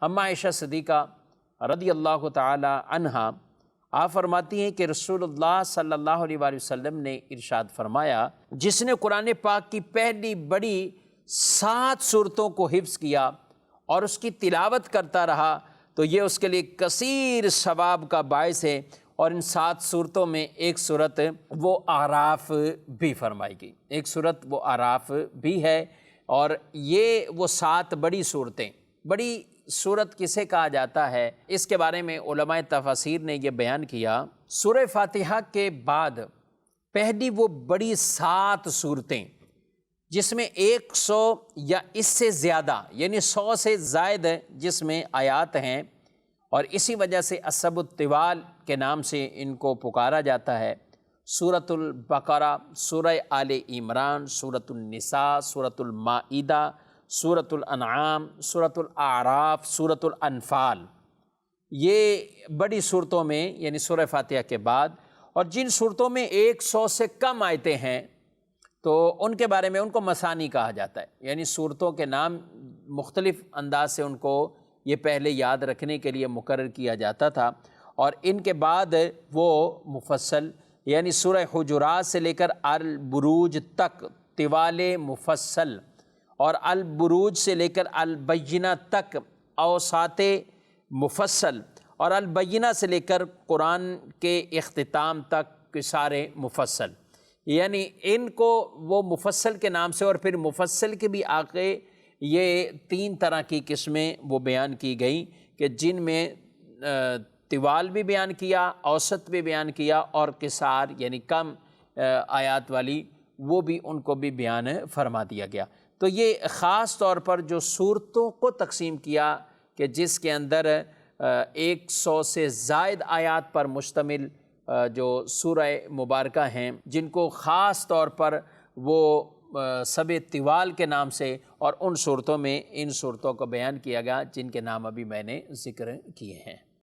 اما عائشہ صدیقہ رضی اللہ تعالی عنہا آپ فرماتی ہیں کہ رسول اللہ صلی اللہ علیہ وآلہ وسلم نے ارشاد فرمایا، جس نے قرآن پاک کی پہلی بڑی 7 صورتوں کو حفظ کیا اور اس کی تلاوت کرتا رہا تو یہ اس کے لیے کثیر ثواب کا باعث ہے۔ اور ان 7 صورتوں میں ایک صورت وہ اعراف بھی فرمائی گئی، ایک صورت وہ اعراف بھی ہے۔ اور یہ وہ 7 بڑی صورتیں، بڑی صورت کسے کہا جاتا ہے اس کے بارے میں علماء تفاسیر نے یہ بیان کیا۔ سورہ فاتحہ کے بعد پہلی وہ بڑی 7 صورتیں جس میں 100 یا اس سے زیادہ یعنی 100 سے زائد جس میں آیات ہیں، اور اسی وجہ سے السبع الطوال کے نام سے ان کو پکارا جاتا ہے۔ سورۃ البقرہ، سورہ آل عمران، سورۃ النساء، سورۃ المائدہ، سورۃ الانعام، سورۃ الاعراف، سورۃ الانفال، یہ بڑی صورتوں میں یعنی سورہ فاتحہ کے بعد۔ اور جن صورتوں میں 100 سے کم آیتیں ہیں تو ان کے بارے میں ان کو مثانی کہا جاتا ہے، یعنی صورتوں کے نام مختلف انداز سے ان کو یہ پہلے یاد رکھنے کے لیے مقرر کیا جاتا تھا۔ اور ان کے بعد وہ مفصل یعنی سورہ حجرات سے لے کر البروج تک طوال مفصل، اور البروج سے لے کر البینہ تک اوساط مفصل، اور البینہ سے لے کر قرآن کے اختتام تک سارے مفصل، یعنی ان کو وہ مفصل کے نام سے، اور پھر مفصل کے بھی آگے یہ 3 طرح کی قسمیں وہ بیان کی گئیں کہ جن میں طوال بھی بیان کیا، اوسط بھی بیان کیا، اور قصار یعنی کم آیات والی وہ بھی ان کو بھی بیان فرما دیا گیا۔ تو یہ خاص طور پر جو صورتوں کو تقسیم کیا کہ جس کے اندر 100 سے زائد آیات پر مشتمل جو سورہ مبارکہ ہیں، جن کو خاص طور پر وہ سبع طوال کے نام سے، اور ان صورتوں میں ان صورتوں کو بیان کیا گیا جن کے نام ابھی میں نے ذکر کیے ہیں۔